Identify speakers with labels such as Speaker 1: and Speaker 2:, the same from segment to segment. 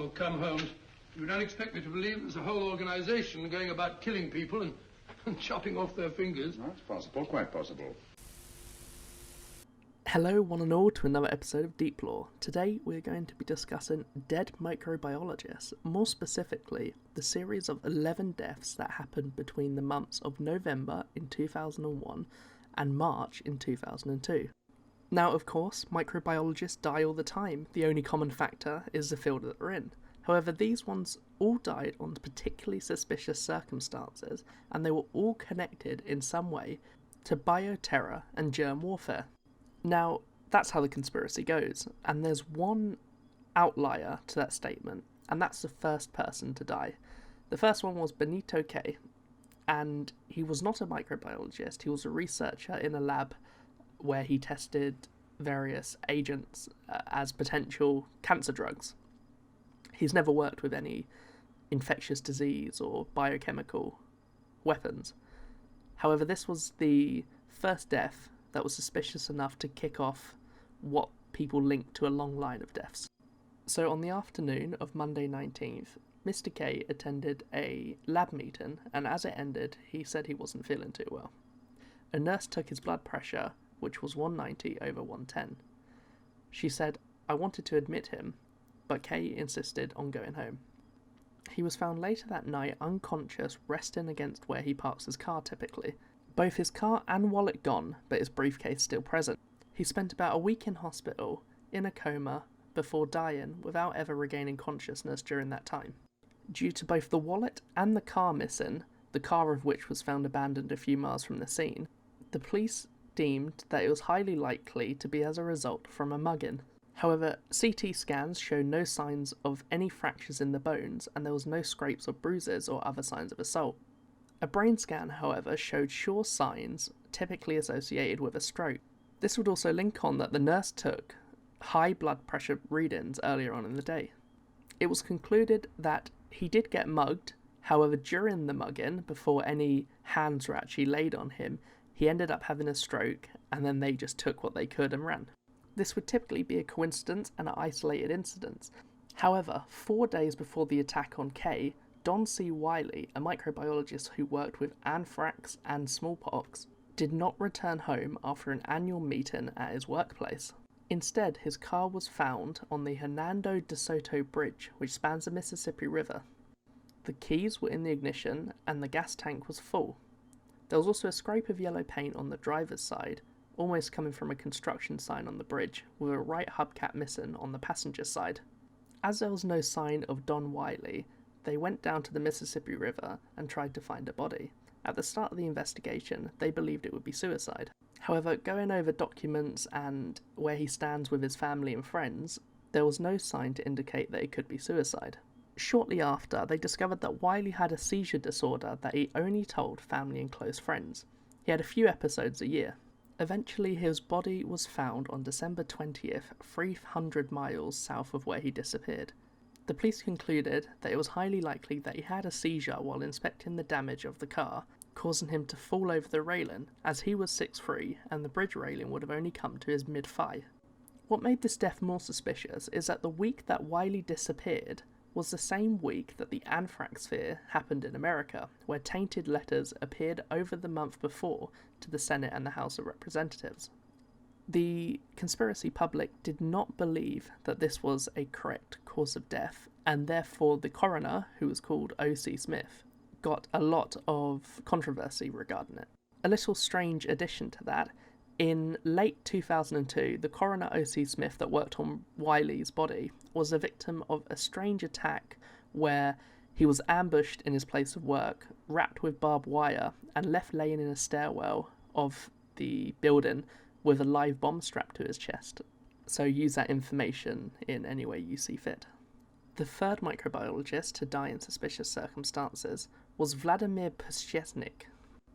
Speaker 1: Oh, come, Holmes. You don't expect me to believe there's a whole organization going about killing people and chopping off their fingers.
Speaker 2: No, it's possible, quite possible.
Speaker 3: Hello one and all to another episode of Deep Lore. Today we're going to be discussing Dead Microbiologists, more specifically the series of 11 deaths that happened between the months of November in 2001 and March in 2002. Now of course, microbiologists die all the time, the only common factor is the field that they're in. However, these ones all died on particularly suspicious circumstances, and they were all connected in some way to bioterror and germ warfare. Now, that's how the conspiracy goes, and there's one outlier to that statement, and that's the first person to die. The first one was Benito Kay, and he was not a microbiologist, he was a researcher in a lab where he tested various agents as potential cancer drugs. He's never worked with any infectious disease or biochemical weapons. However, this was the first death that was suspicious enough to kick off what people linked to a long line of deaths. So on the afternoon of Monday 19th, Mr. Kay attended a lab meeting, and as it ended, he said he wasn't feeling too well. A nurse took his blood pressure, which was 190 over 110. She said, "I wanted to admit him, but Kay insisted on going home." He was found later that night unconscious, resting against where he parks his car typically. Both his car and wallet gone, but his briefcase still present. He spent about a week in hospital, in a coma, before dying without ever regaining consciousness during that time. Due to both the wallet and the car missing, the car of which was found abandoned a few miles from the scene, the police deemed that it was highly likely to be as a result from a mugging. However, CT scans showed no signs of any fractures in the bones, and there was no scrapes or bruises or other signs of assault. A brain scan, however, showed sure signs typically associated with a stroke. This would also link on that the nurse took high blood pressure readings earlier on in the day. It was concluded that he did get mugged, however during the mugging, before any hands were actually laid on him, he ended up having a stroke, and then they just took what they could and ran. This would typically be a coincidence and an isolated incident. However, 4 days before the attack on Kay, Don C. Wiley, a microbiologist who worked with anthrax and smallpox, did not return home after an annual meeting at his workplace. Instead, his car was found on the Hernando de Soto Bridge, which spans the Mississippi River. The keys were in the ignition and the gas tank was full. There was also a scrape of yellow paint on the driver's side, almost coming from a construction sign on the bridge, with a right hubcap missing on the passenger side. As there was no sign of Don Wiley, they went down to the Mississippi River and tried to find a body. At the start of the investigation, they believed it would be suicide. However, going over documents and where he stands with his family and friends, there was no sign to indicate that it could be suicide. Shortly after, they discovered that Wiley had a seizure disorder that he only told family and close friends. He had a few episodes a year. Eventually, his body was found on December 20th, 300 miles south of where he disappeared. The police concluded that it was highly likely that he had a seizure while inspecting the damage of the car, causing him to fall over the railing, as he was 6'3", and the bridge railing would have only come to his mid-thigh. What made this death more suspicious is that the week that Wiley disappeared was the same week that the Anthrax fear happened in America, where tainted letters appeared over the month before to the Senate and the House of Representatives. The conspiracy public did not believe that this was a correct cause of death, and therefore the coroner, who was called Ossie Smith, got a lot of controversy regarding it. A little strange addition to that, in late 2002, the coroner Ossie Smith that worked on Wiley's body was a victim of a strange attack where he was ambushed in his place of work, wrapped with barbed wire, and left laying in a stairwell of the building with a live bomb strapped to his chest. So use that information in any way you see fit. The third microbiologist to die in suspicious circumstances was Vladimir Pasillas.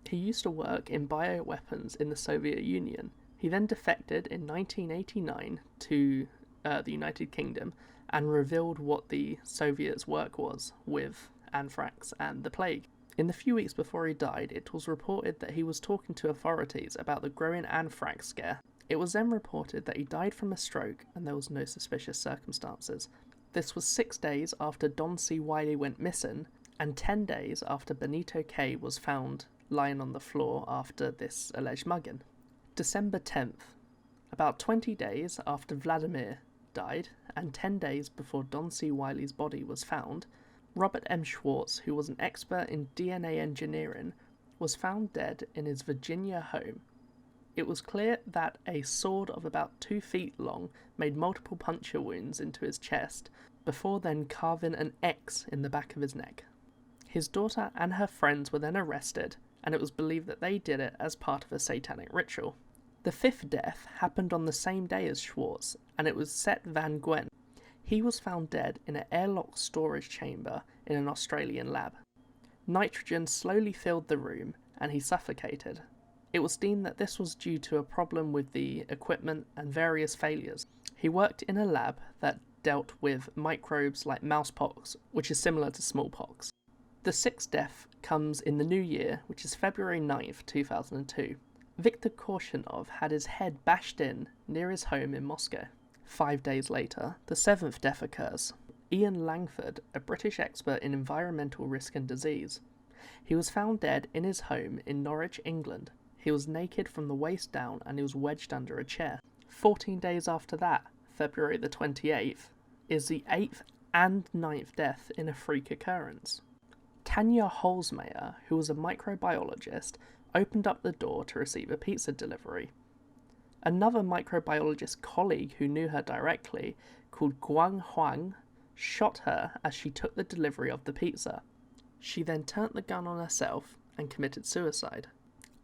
Speaker 3: He used to work in bioweapons in the Soviet Union. He then defected in 1989 to the United Kingdom and revealed what the Soviets' work was with anthrax and the plague. In the few weeks before he died, it was reported that he was talking to authorities about the growing anthrax scare. It was then reported that he died from a stroke and there was no suspicious circumstances. This was 6 days after Don C. Wiley went missing, and 10 days after Benito Kay was found lying on the floor after this alleged mugging. December 10th, about 20 days after Vladimir died, and 10 days before Don C. Wiley's body was found, Robert M. Schwarz, who was an expert in DNA engineering, was found dead in his Virginia home. It was clear that a sword of about 2 feet long made multiple puncture wounds into his chest, before then carving an X in the back of his neck. His daughter and her friends were then arrested, and it was believed that they did it as part of a satanic ritual. The 5th death happened on the same day as Schwarz, and it was Seth Van Gwen. He was found dead in an airlock storage chamber in an Australian lab. Nitrogen slowly filled the room, and he suffocated. It was deemed that this was due to a problem with the equipment and various failures. He worked in a lab that dealt with microbes like mousepox, which is similar to smallpox. The 6th death comes in the new year, which is February 9th, 2002. Viktor Korshunov had his head bashed in near his home in Moscow. 5 days later, the 7th death occurs. Ian Langford, a British expert in environmental risk and disease. He was found dead in his home in Norwich, England. He was naked from the waist down and he was wedged under a chair. 14 days after that, February the 28th, is the 8th and 9th death in a freak occurrence. Tanya Halls, who was a microbiologist, opened up the door to receive a pizza delivery. Another microbiologist colleague who knew her directly, called Guang Huang, shot her as she took the delivery of the pizza. She then turned the gun on herself and committed suicide.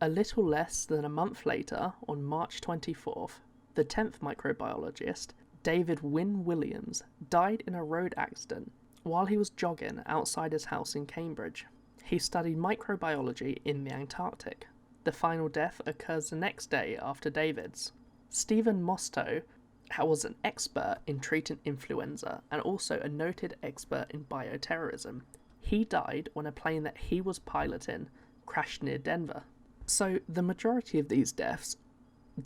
Speaker 3: A little less than a month later, on March 24th, the 10th microbiologist, David Wynne Williams, died in a road accident while he was jogging outside his house in Cambridge. He studied microbiology in the Antarctic. The final death occurs the next day after David's. Stephen Mostow was an expert in treating influenza and also a noted expert in bioterrorism. He died when a plane that he was piloting crashed near Denver. So the majority of these deaths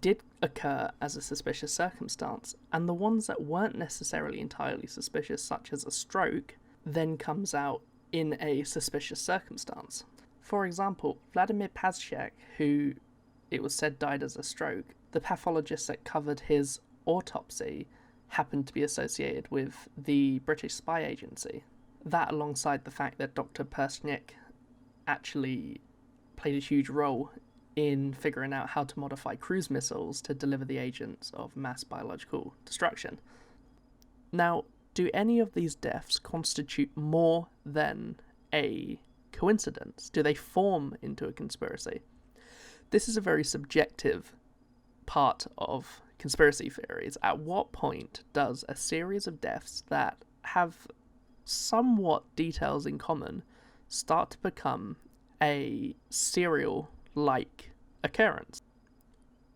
Speaker 3: did occur as a suspicious circumstance, and the ones that weren't necessarily entirely suspicious, such as a stroke, then comes out in a suspicious circumstance. For example, Vladimir Pasillas, who it was said died as a stroke, the pathologist that covered his autopsy happened to be associated with the British spy agency. That, alongside the fact that Dr. Pasillas actually played a huge role in figuring out how to modify cruise missiles to deliver the agents of mass biological destruction. Now, do any of these deaths constitute more than a coincidence? Do they form into a conspiracy? This is a very subjective part of conspiracy theories. At what point does a series of deaths that have somewhat details in common start to become a serial-like occurrence?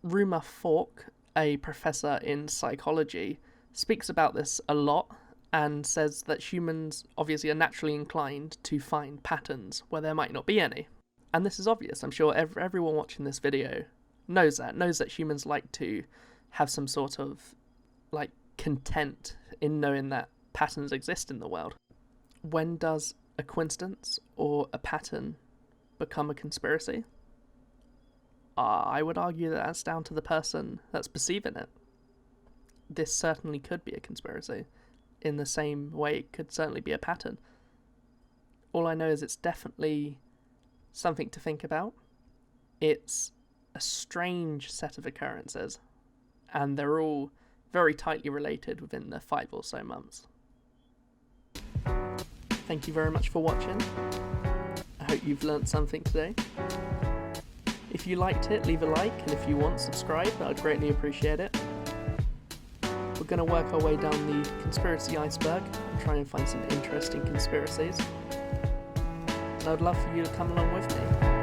Speaker 3: Rumor Falk, a professor in psychology, speaks about this a lot and says that humans obviously are naturally inclined to find patterns where there might not be any. And this is obvious. I'm sure everyone watching this video knows that humans like to have some sort of content in knowing that patterns exist in the world. When does a coincidence or a pattern become a conspiracy? I would argue that that's down to the person that's perceiving it. This certainly could be a conspiracy. In the same way, it could certainly be a pattern. All I know is it's definitely something to think about. It's a strange set of occurrences, and they're all very tightly related within the 5 or so months. Thank you very much for watching. I hope you've learnt something today. If you liked it, leave a like, and if you want, subscribe. I would greatly appreciate it. We're going to work our way down the conspiracy iceberg and try and find some interesting conspiracies. And I'd love for you to come along with me.